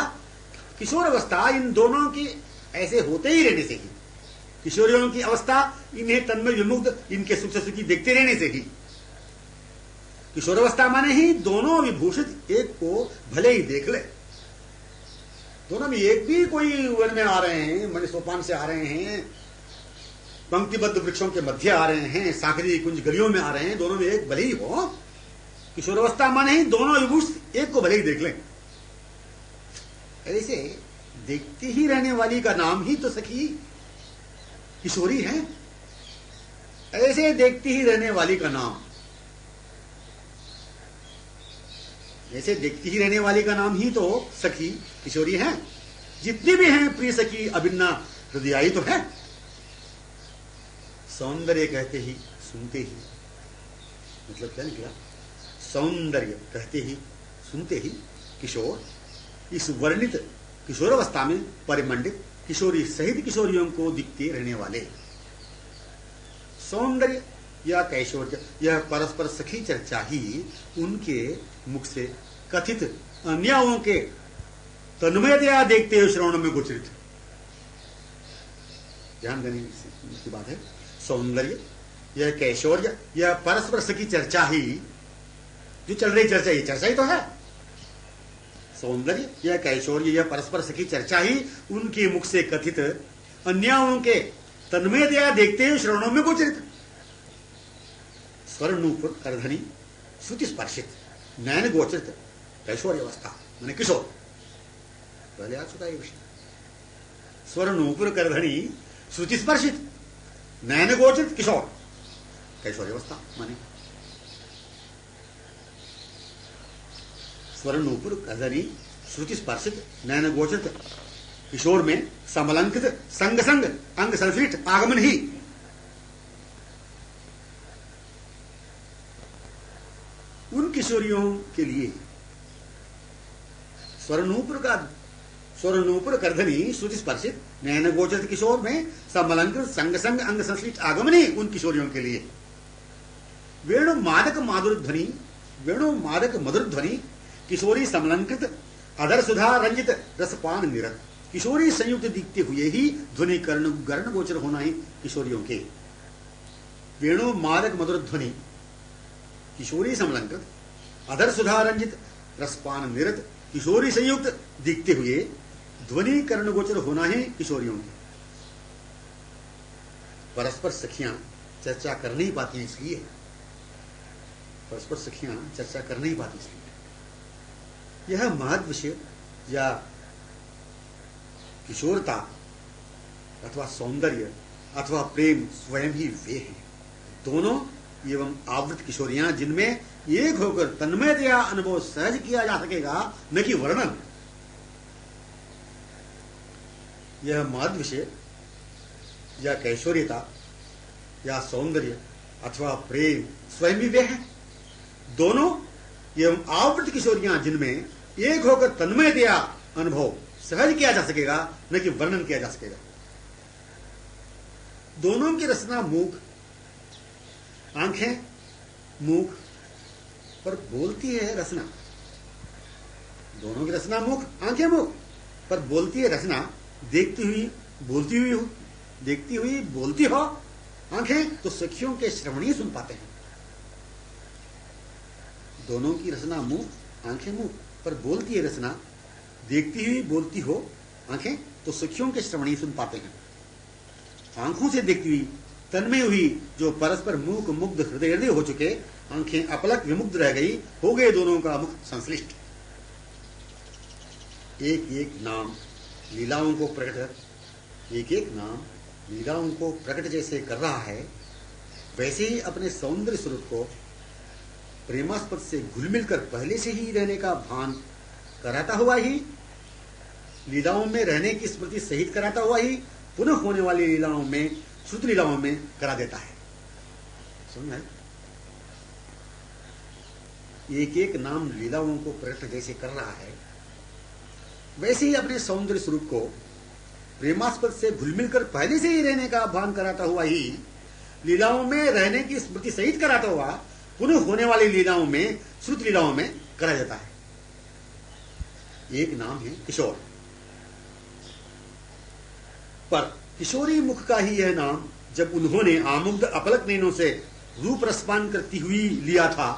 किशोर अवस्था इन दोनों की ऐसे होते ही रहने से ही, किशोरियों की अवस्था इन्हें तन्मय विमुग्ध इनके सुख से सुखी देखते रहने से ही। किशोर अवस्था माने ही दोनों विभूषित एक को भले ही देख ले, दोनों में एक भी कोई वन में आ रहे हैं, मणि सोपान से आ रहे हैं, पंक्तिबद्ध वृक्षों के मध्य आ रहे हैं, साखरी कुंज गलियों में आ रहे हैं, दोनों में एक भले ही हो। किशोर अवस्था माने ही दोनों विभूषित एक को भले ही देख लें। ऐसे देखती ही रहने वाली का नाम ही तो सखी किशोरी है। ऐसे देखती ही रहने वाली का नाम, ऐसे देखती ही रहने वाली का नाम ही तो सखी किशोरी है। जितनी भी हैं प्रिय सखी अभिन्ना हृदयाई तो है। सौंदर्य कहते ही सुनते ही, मतलब क्या निकला, सौंदर्य कहते ही सुनते ही किशोर, इस वर्णित किशोर अवस्था में परिमंडित किशोरी सहित किशोरियों को दिखते रहने वाले सौंदर्य या कैशोर्य, यह परस्पर सखी चर्चा ही उनके मुख से कथित अन्यायों के तन्मयतया देखते हुए श्रवण में गोचरित। ध्यान देने की बात है। सौंदर्य यह कैशोर्य, यह परस्पर सखी चर्चा ही, जो चल रही चर्चा, ये चर्चा ही तो है। सौंदर्य यह कैशोर्य, यह परस्पर सखी चर्चा ही उनके मुख से कथित अन्यायों के तन्मयतया देखते हुए श्रवणों में गोचरित। स्वर नूपुर करधनी श्रुति स्पर्शित नयन गोचरित कैशोर अवस्था माने किशोर, पहले आ चुका है विषय। स्वर नूपुर करधनी श्रुति स्पर्शित नयन गोचरित किशोर, कैशोर अवस्था माने स्वर नूपुर करधनी श्रुति स्पर्शित नयन गोचरित किशोर में समलंकित संग संग अंग संश्लिष्ट आगमन ही। उन किशोरियों के लिए स्वर्णूपुर करधनी श्रुति स्पर्शित नयन गोचरित किशोर में समलंकृत संग संग अंग संश्लिष्ट आगमन ही उन किशोरियों के लिए। वेणु मादक मधुर ध्वनि किशोरी समलंकृत अधर सुधा रंजित रसपान निरत, किशोरी संयुक्त दिखते हुए ही ध्वनि गर्ण गोचर होना ही किशोरियों के। वेणु मादक मधुर ध्वनि किशोरी समलंकृत अधर सुधा रंजित रसपान निरत, किशोरी संयुक्त दिखते हुए ध्वनि कर्ण गोचर होना ही किशोरियों के। परस्पर सखियां चर्चा कर नहीं पाती हैं, इसलिए परस्पर सखियां चर्चा कर नहीं पाती इसलिए यह महद विषय या किशोरता अथवा सौंदर्य अथवा प्रेम स्वयं ही वे हैं, दोनों एवं आवृत किशोरियां जिनमें एक होकर तन्मयतया अनुभव सहज किया जा सकेगा, न कि वर्णन। यह महद विषय या कैशोर्यता या सौंदर्य अथवा प्रेम स्वयं भी वे हैं, दोनों एवं आवृत किशोरियां जिनमें एक होकर तन्मयतया अनुभव सहज किया जा सकेगा, न कि वर्णन किया जा सकेगा। दोनों की रचना मूक, आंखें मूक, पर बोलती है रचना। दोनों की रचना मूक, आंखें मूक, पर बोलती है रचना। देखती हुई बोलती हुई हो, देखती हुई बोलती हो आंखें, तो सखियों के श्रवण ही सुन पाते हैं। दोनों की रचना मूक, आंखें मूक, पर बोलती है रचना। देखती हुई बोलती हो आंखें, तो सखियों के श्रवण ही सुन पाते हैं। आंखों से देखती हुई तन्मय हुई जो परस्पर मूक मुग्ध हृदय हो चुके, आंखें अपलक विमुग्ध रह गई, हो गए दोनों का मुख संश्लिष्ट। एक एक नाम लीलाओं को प्रकट, एक एक नाम लीलाओं को प्रकट जैसे कर रहा है, वैसे ही अपने सौंदर्य स्वरूप को प्रेमास्पद से घुल मिलकर पहले से ही रहने का भान कराता हुआ ही, लीलाओं में रहने की स्मृति सहित कराता हुआ ही पुनः होने वाली लीलाओं में, श्रुत लीलाओं में करा देता है। समझ आए? एक एक नाम लीलाओं को प्रकट जैसे कर रहा है, वैसे ही अपने सौंदर्य स्वरूप को प्रेमास्पद से घुल मिलकर पहले से ही रहने का भान कराता हुआ ही, लीलाओं में रहने की स्मृति सहित कराता हुआ पुनः होने वाली लीलाओं में, श्रुत लीलाओं में करा जाता है। एक नाम है किशोर, पर किशोरी मुख का ही यह नाम जब उन्होंने आमुग्ध अपलक नैनों से रूप रसपान करती हुई लिया था,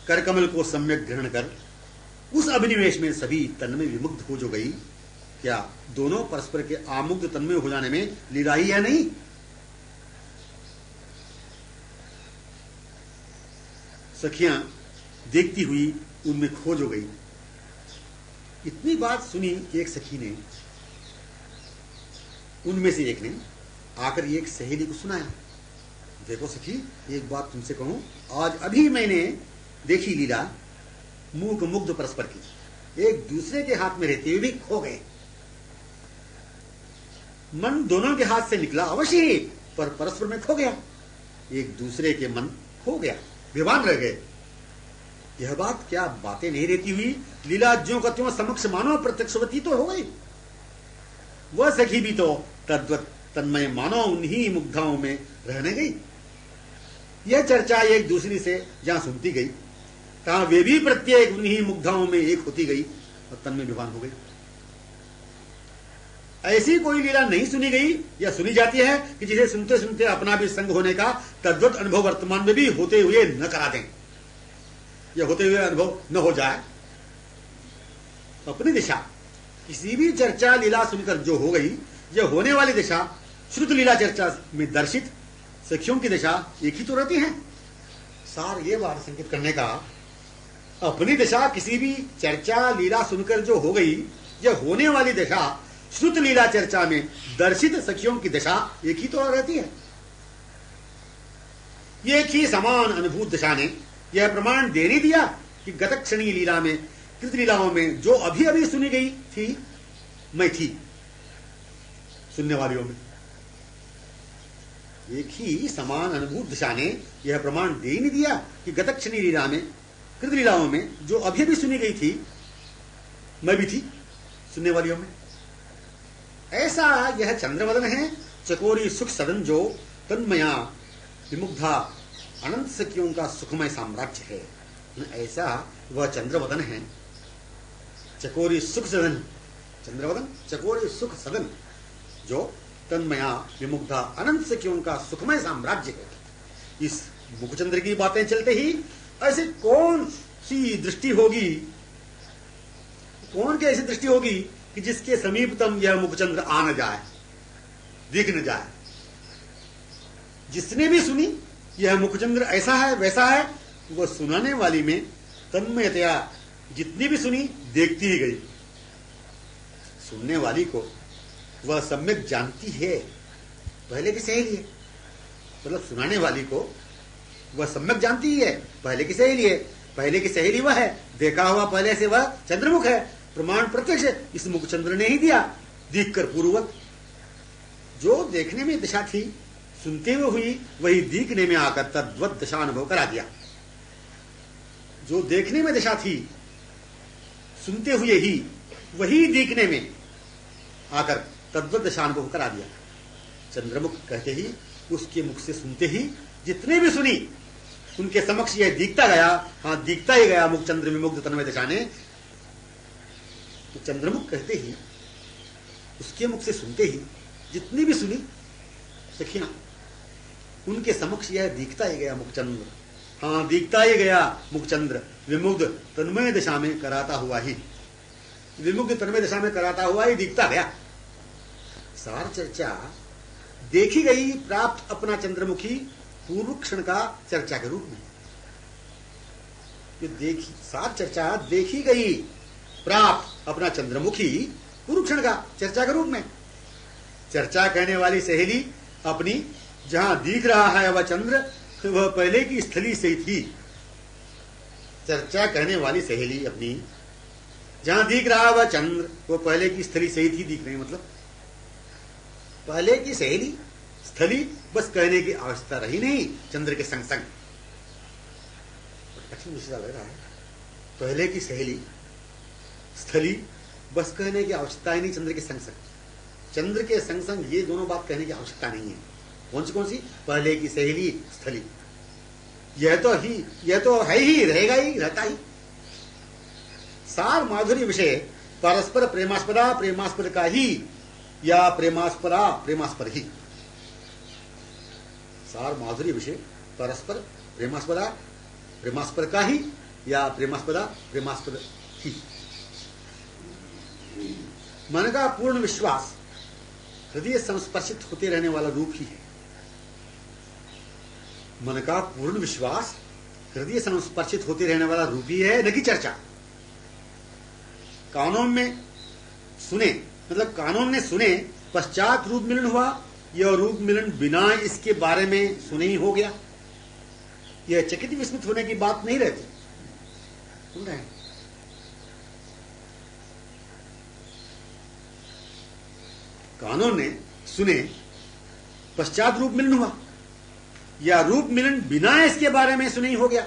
करकमल को सम्यक ग्रहण कर उस अभिनिवेश में सभी तन्मय विमुग्ध हो जो गई, क्या दोनों परस्पर के आमुग्ध तन्मय हो जाने में लीला ही है नहीं? सखियां देखती हुई उनमें खो जो गई। इतनी बात सुनी कि एक सखी ने, उनमें से एक ने आकर एक सहेली को सुनाया, देखो सखी, एक बात तुमसे कहूं, आज अभी मैंने देखी लीला मूक मुग्ध परस्पर की, एक दूसरे के हाथ में रहते हुए भी खो गए। मन दोनों के हाथ से निकला अवश्य ही, पर परस्पर में खो गया। एक दूसरे के मन खो गया, विवान रह गए। यह बात क्या बातें नहीं रहती हुई लीला ज्यों का त्यों समक्ष मानो प्रत्यक्षवती तो हो गई। वह सखी भी तो तद्वत तन्मय मानो उन्हीं मुग्धाओं में रहने गई। यह चर्चा एक दूसरी से जहां सुनती गई, तहां वे भी प्रत्येक उन्हीं मुग्धाओं में एक होती गई और तन्मय विवान हो गई। ऐसी कोई लीला नहीं सुनी गई या सुनी जाती है कि जिसे सुनते सुनते अपना भी संग होने का तद्वत अनुभव वर्तमान में भी होते हुए न करा दें, या होते हुए अनुभव न हो जाए। अपनी दिशा किसी भी चर्चा लीला सुनकर जो हो गई, यह होने वाली दिशा श्रुत लीला चर्चा में दर्शित सखियों की दिशा एक ही तो रहती है। सार ये बात संकेत करने का, अपनी दिशा किसी भी चर्चा लीला सुनकर जो हो गई, यह होने वाली दिशा श्रुत लीला चर्चा में दर्शित सखियों की दिशा एक ही तो रहती है। एक ही समान अनुभूत दिशा ने यह प्रमाण दे नहीं दिया कि गतक्षणी लीला में, कृत लीलाओं में जो अभी अभी सुनी गई थी, मैं थी सुनने वालियों में। एक ही समान अनुभूत दिशा ने यह प्रमाण दे ही नहीं दिया कि गतक्षणी लीला में, कृत लीलाओं में जो अभी अभी सुनी गई थी, मैं भी थी सुनने वालियों में। ऐसा यह चंद्रवदन है चकोरी सुख सदन जो तन्मया विमुग्धा अनंत सखियों का सुखमय साम्राज्य है। ऐसा वह चंद्रवदन है, चकोरी सुख सदन, चंद्रवदन चकोरी सुख सदन जो तन्मया विमुग्धा अनंत सखियों का सुखमय साम्राज्य है। इस मुखचंद्र की बातें चलते ही ऐसी कौन सी दृष्टि होगी, कौन की ऐसी दृष्टि होगी कि जिसके समीपतम यह मुखचंद्र आ न जाए, दिख न जाए। जिसने भी सुनी यह मुखचंद्र ऐसा है वैसा है, वह सुनाने वाली में तन्मयतया जितनी भी सुनी देखती ही गई। सुनने वाली को वह सम्यक जानती है, पहले की सहेली है, मतलब सुनाने वाली को वह सम्यक जानती ही है, पहले की सहेली है। पहले की सहेली वह है, देखा हुआ पहले से वह चंद्रमुख है, प्रमाण प्रत्यक्ष इस मुखचंद्र ने ही दिया, दीख कर पूर्वक। जो देखने में दशा थी, सुनते हुए हुई, वही दीखने में आकर तद्वत दशा अनुभव करा दिया। जो देखने में दशा थी, सुनते हुए ही, वही दीखने में आकर तद्वत दशा अनुभव करा दिया। चंद्रमुख कहते ही, उसके मुख से सुनते ही जितने भी सुनी, उनके समक्ष यह दीखता गया, हाँ दीखता ही गया मुखचंद्र विमुग्ध तन्मय दशा ने। तो चंद्रमुख कहते ही, उसके मुख से सुनते ही जितनी भी सुनी, देखिए ना, उनके समक्ष यह दीखता ही गया मुखचंद्र, हाँ दीखता ही गया मुखचंद्र विमुग्ध तन्मय दशा में कराता हुआ ही, विमुग्ध तन्मय दशा में कराता हुआ ही दीखता गया। सार चर्चा देखी गई प्राप्त अपना चंद्रमुखी पूर्व क्षण का चर्चा के रूप में। जो देखी सार चर्चा देखी गई प्राप्त अपना चंद्रमुखी पूर्व क्षण का चर्चा के रूप में। चर्चा कहने वाली सहेली अपनी जहां दिख रहा है वह चंद्र, वह पहले की स्थली से ही थी। चर्चा कहने वाली सहेली अपनी जहां दिख रहा है वह चंद्र, वह पहले की स्थली से ही थी। दिख रही मतलब पहले की सहेली स्थली, बस कहने की आवश्यकता रही नहीं चंद्र के संग संग। कठिन विषय लग रहा है, पहले की सहेली स्थली, बस कहने की आवश्यकता ही नहीं चंद्र के संग संग। चंद्र के संग संग ये दोनों बात कहने की आवश्यकता नहीं है। कौन सी? पहले की सहेली स्थली। यह तो है ही, रहेगा ही, रहता ही। सार माधुर्य विषय परस्पर प्रेमास्पदा प्रेमास्पद का ही, या प्रेमास्पदा प्रेमास्पद ही। सार माधुर्य विषय परस्पर प्रेमास्पदा प्रेमास्पद का ही, या प्रेमास्पदा प्रेमास्पद ही। मन का पूर्ण विश्वास हृदय संस्पर्शित होते रहने वाला रूप ही है। मन का पूर्ण विश्वास हृदय संस्पर्शित होते रहने वाला रूप ही है, न कि चर्चा। कानों में सुने, मतलब कानों ने सुने, पश्चात रूप मिलन हुआ, यह रूप मिलन बिना इसके बारे में सुने ही हो गया। यह चकित विस्मित होने की बात नहीं रहती। सुन रहे हैं? कानों ने सुने, पश्चात रूप मिलन हुआ, या रूप मिलन बिना इसके बारे में सुने ही हो गया।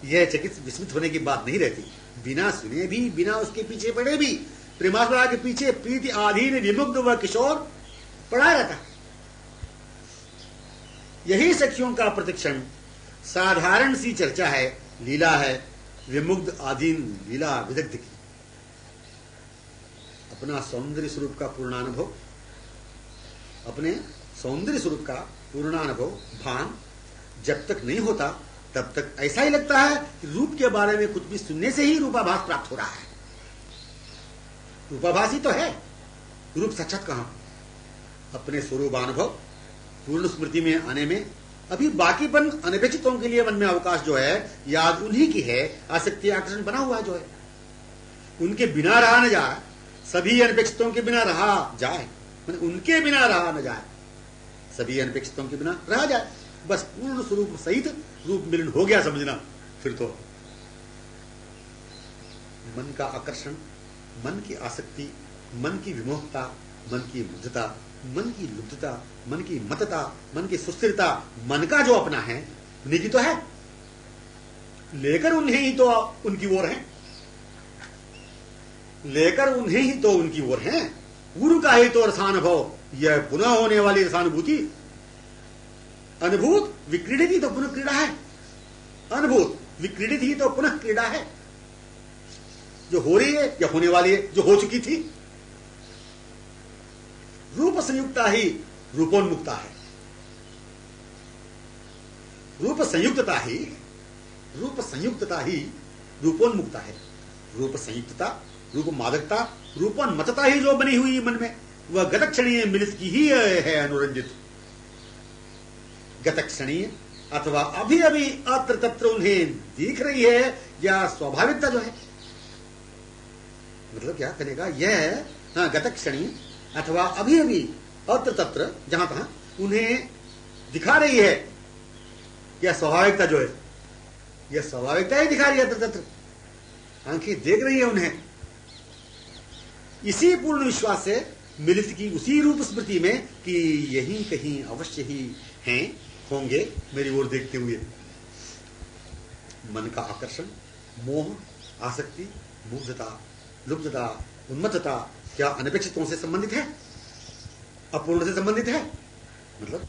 यह चकित विस्मित होने की बात नहीं रहती। बिना सुने भी, बिना उसके पीछे पड़े भी, प्रेमास्पदा के पीछे प्रीति आधीन विमुग्ध व किशोर पड़ा रहता। यही सखियों का प्रतिक्षण साधारण सी चर्चा है, लीला है, विमुग्ध आधीन लीला विदग्ध की। अपना सौंदर्य स्वरूप का पूर्णानुभव, अपने सौंदर्य स्वरूप का पूर्णानुभव भान जब तक नहीं होता, तब तक ऐसा ही लगता है कि रूप के बारे में कुछ भी सुनने से ही रूपाभास प्राप्त हो रहा है। रूपाभास ही तो है, रूप साक्षात कहां? अपने स्वरूपानुभव पूर्ण स्मृति में आने में अभी बाकीपन अनपेक्षितों के लिए मन में अवकाश जो है, याद उन्हीं की है, आसक्ति आकर्षण बना हुआ जो है, उनके बिना रहा न जाए। सभी अनपेक्षितों के बिना रहा जाए, उनके बिना रहा न जाए, सभी अनपेक्षितों के बिना रहा जाए। बस पूर्ण स्वरूप सहित रूप मिलन हो गया समझना। फिर तो मन का आकर्षण, मन की आसक्ति, मन की विमोहता, मन की मुग्धता, मन की लुब्धता, मन की मतता, मन की सुस्थिरता, मन का जो अपना है उन्हीं की तो है, लेकर उन्हें ही तो उनकी ओर है, लेकर उन्हें ही तो उनकी ओर है। पूर्व का ही तो रसानुभव, यह पुनः होने वाली रसानुभूति। अनुभूत विक्रीडित ही तो पुनः क्रीड़ा है, अनुभूत विक्रीडित ही तो पुनः क्रीड़ा है, जो हो रही है या होने वाली है, जो हो चुकी थी। रूप संयुक्ता ही रूपोन्मुक्ता है, रूप संयुक्तता ही रूपोन्मुक्ता है। रूप संयुक्तता, रूप मादकता, रूपोन्मत्तता ही जो बनी हुई मन में, वह गतक्षणीय मिलित की ही है अनुरंजित। गतक्षणीय अथवा अभी अभी अत्र तत्र उन्हें दिख रही है, या स्वाभाविकता जो है, मतलब क्या करेगा यह, हाँ गतक्षणीय अथवा अभी अभी अत्र तत्र जहां तहां उन्हें दिखा रही है। यह स्वाभाविकता जो है, यह स्वाभाविकता ही दिखा रही है अत्र तत्र, आंखें देख रही है उन्हें। इसी पूर्ण विश्वास से मिलित की उसी रूप स्मृति में कि यही कहीं अवश्य ही हैं, होंगे मेरी ओर देखते हुए। मन का आकर्षण, मोह, आसक्ति, मुग्धता, लुब्धता, उन्मत्तता क्या अनपेक्षितों से संबंधित है, अपूर्ण से संबंधित है? मतलब